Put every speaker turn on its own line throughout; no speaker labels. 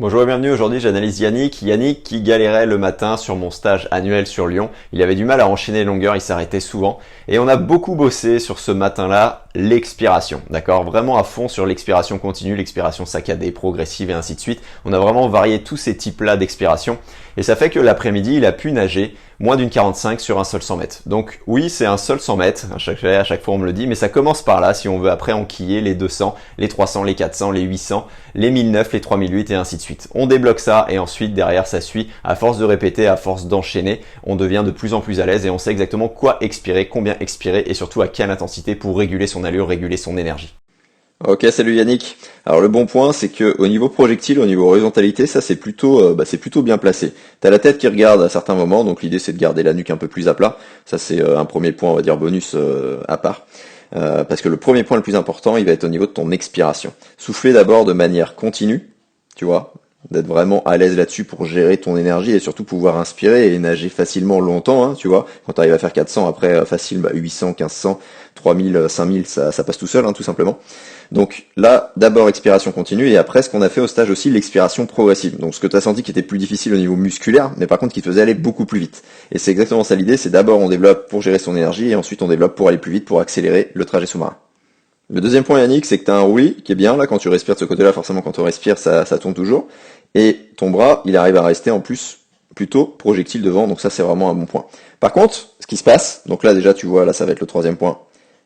Bonjour et bienvenue, aujourd'hui j'analyse Yannick. Yannick qui galérait le matin sur mon stage annuel sur Lyon. Il avait du mal à enchaîner les longueurs, il s'arrêtait souvent. Et on a beaucoup bossé sur ce matin-là, l'expiration. D'accord? Vraiment à fond sur l'expiration continue, l'expiration saccadée, progressive et ainsi de suite. On a vraiment varié tous ces types-là d'expiration. Et ça fait que l'après-midi, il a pu nager moins d'une 45 sur un seul 100 mètres. Donc oui, c'est un seul 100 mètres, à chaque fois on me le dit, mais ça commence par là si on veut après enquiller les 200, les 300, les 400, les 800, les 1009, les 3008 et ainsi de suite. On débloque ça et ensuite derrière ça suit, à force de répéter, à force d'enchaîner, on devient de plus en plus à l'aise et on sait exactement quoi expirer, combien expirer et surtout à quelle intensité pour réguler son allure, réguler son énergie.
Ok, salut Yannick. Alors le bon point, c'est que au niveau projectile, au niveau horizontalité, ça c'est plutôt bien placé. T'as la tête qui regarde à certains moments, donc l'idée c'est de garder la nuque un peu plus à plat. Ça c'est un premier point, on va dire bonus à part. Parce que le premier point le plus important, il va être au niveau de ton expiration. Souffler d'abord de manière continue, tu vois, d'être vraiment à l'aise là-dessus pour gérer ton énergie et surtout pouvoir inspirer et nager facilement longtemps, hein, tu vois. Quand tu arrives à faire 400, après facile, 800, 1500, 3000, 5000, ça passe tout seul, hein, tout simplement. Donc là, d'abord expiration continue et après ce qu'on a fait au stage aussi, l'expiration progressive. Donc ce que tu as senti qui était plus difficile au niveau musculaire, mais par contre qui te faisait aller beaucoup plus vite. Et c'est exactement ça l'idée, c'est d'abord on développe pour gérer son énergie et ensuite on développe pour aller plus vite, pour accélérer le trajet sous-marin. Le deuxième point Yannick, c'est que tu as un roulis qui est bien là, quand tu respires de ce côté-là, forcément quand on respire ça tourne toujours. Et ton bras, il arrive à rester en plus plutôt projectile devant, donc ça c'est vraiment un bon point. Par contre, ce qui se passe, donc là déjà tu vois, là ça va être le troisième point.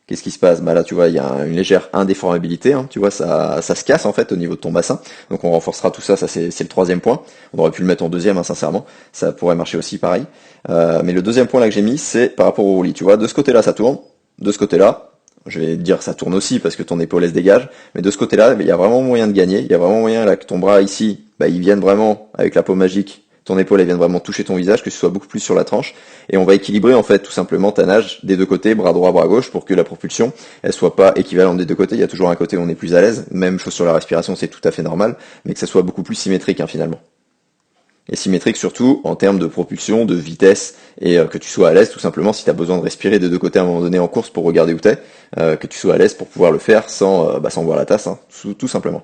Qu'est-ce qui se passe? Bah là, tu vois, il y a une légère indéformabilité, hein, tu vois, ça se casse en fait au niveau de ton bassin. Donc on renforcera tout ça, c'est le troisième point. On aurait pu le mettre en deuxième, hein, sincèrement. Ça pourrait marcher aussi pareil. Mais le deuxième point là que j'ai mis, c'est par rapport au roulis. Tu vois, de ce côté-là, ça tourne. De ce côté-là, je vais te dire ça tourne aussi parce que ton épaule se dégage. Mais de ce côté-là, il y a vraiment moyen de gagner. Il y a vraiment moyen là que ton bras ici, bah, il vienne vraiment avec la peau magique. Ton épaule, elle vient vraiment toucher ton visage, que ce soit beaucoup plus sur la tranche. Et on va équilibrer, en fait, tout simplement ta nage des deux côtés, bras droit, bras gauche, pour que la propulsion, elle soit pas équivalente des deux côtés. Il y a toujours un côté où on est plus à l'aise. Même chose sur la respiration, c'est tout à fait normal. Mais que ça soit beaucoup plus symétrique, hein, finalement. Et symétrique surtout en termes de propulsion, de vitesse, et que tu sois à l'aise, tout simplement, si tu as besoin de respirer des deux côtés à un moment donné en course pour regarder où t'es, que tu sois à l'aise pour pouvoir le faire sans boire la tasse, hein, tout simplement.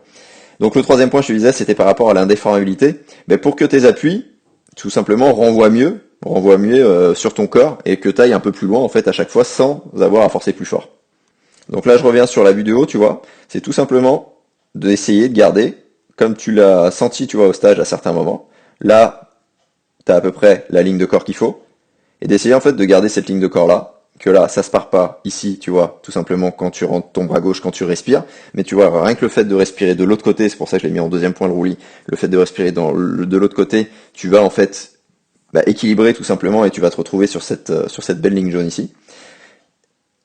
Donc le troisième point, je te disais, c'était par rapport à l'indéformabilité. Mais pour que tes appuis, tout simplement, renvoient mieux sur ton corps et que tu ailles un peu plus loin en fait à chaque fois sans avoir à forcer plus fort. Donc là, je reviens sur la vue de haut, tu vois. C'est tout simplement d'essayer de garder, comme tu l'as senti, tu vois, au stage à certains moments. Là, tu as à peu près la ligne de corps qu'il faut. Et d'essayer en fait de garder cette ligne de corps là. Que là, ça se part pas ici, tu vois, tout simplement quand tu rentres ton bras gauche, quand tu respires. Mais tu vois, rien que le fait de respirer de l'autre côté, c'est pour ça que je l'ai mis en deuxième point le roulis, le fait de respirer de l'autre côté, tu vas en fait équilibrer tout simplement et tu vas te retrouver sur cette belle ligne jaune ici.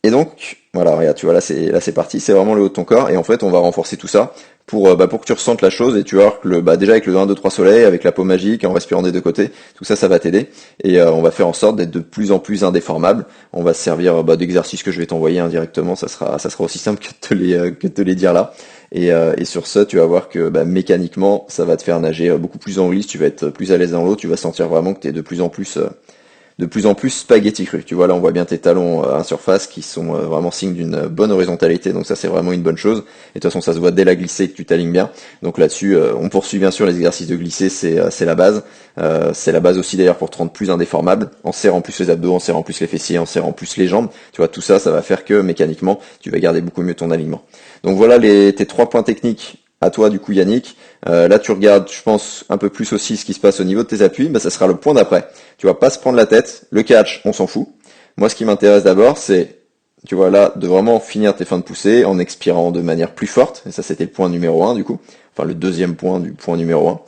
Et donc, voilà, regarde, tu vois, là c'est parti, c'est vraiment le haut de ton corps, et en fait on va renforcer tout ça pour que tu ressentes la chose, et tu vas voir que déjà avec le 1, 2, 3 soleil, avec la peau magique, en respirant des deux côtés, tout ça, ça va t'aider, et on va faire en sorte d'être de plus en plus indéformable. On va se servir d'exercices que je vais t'envoyer indirectement, ça sera aussi simple que de te les dire là. Et sur ça, tu vas voir que mécaniquement, ça va te faire nager beaucoup plus en glisse, tu vas être plus à l'aise dans l'eau, tu vas sentir vraiment que tu es de plus en plus spaghetti cru. Tu vois, là, on voit bien tes talons à surface qui sont vraiment signe d'une bonne horizontalité. Donc ça, c'est vraiment une bonne chose. Et de toute façon, ça se voit dès la glissée que tu t'alignes bien. Donc là-dessus, on poursuit bien sûr les exercices de glisser, c'est la base. C'est la base aussi d'ailleurs pour te rendre plus indéformable. En serrant plus les abdos, en serrant plus les fessiers, en serrant plus les jambes. Tu vois, tout ça, ça va faire que mécaniquement, tu vas garder beaucoup mieux ton alignement. Donc voilà tes 3 points techniques à toi du coup Yannick. Là tu regardes, je pense, un peu plus aussi ce qui se passe au niveau de tes appuis, ça sera le point d'après. Tu vas pas se prendre la tête, le catch, on s'en fout. Moi ce qui m'intéresse d'abord, c'est, tu vois là, de vraiment finir tes fins de poussée en expirant de manière plus forte, et ça c'était le point numéro 1 du coup, enfin le deuxième point du point numéro 1,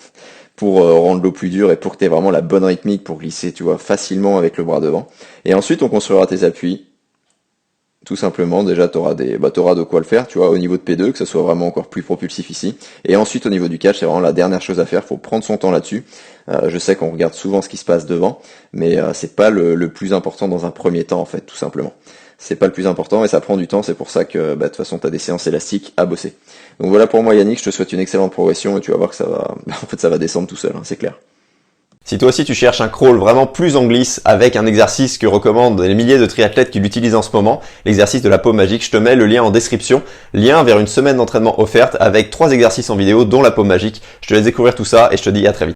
pour rendre l'eau plus dure et pour que tu aies vraiment la bonne rythmique pour glisser, tu vois, facilement avec le bras devant. Et ensuite on construira tes appuis. Tout simplement, déjà, t'auras de quoi le faire, tu vois, au niveau de P2, que ce soit vraiment encore plus propulsif ici. Et ensuite, au niveau du catch, c'est vraiment la dernière chose à faire, faut prendre son temps là-dessus. Je sais qu'on regarde souvent ce qui se passe devant, mais c'est pas le plus important dans un premier temps, en fait, tout simplement. C'est pas le plus important et ça prend du temps, c'est pour ça que, de toute façon, t'as des séances élastiques à bosser. Donc voilà pour moi, Yannick, je te souhaite une excellente progression et tu vas voir que ça va, en fait, ça va descendre tout seul, hein, c'est clair.
Si toi aussi tu cherches un crawl vraiment plus en glisse avec un exercice que recommandent les milliers de triathlètes qui l'utilisent en ce moment, l'exercice de la paume magique, je te mets le lien en description, lien vers une semaine d'entraînement offerte avec 3 exercices en vidéo dont la paume magique. Je te laisse découvrir tout ça et je te dis à très vite.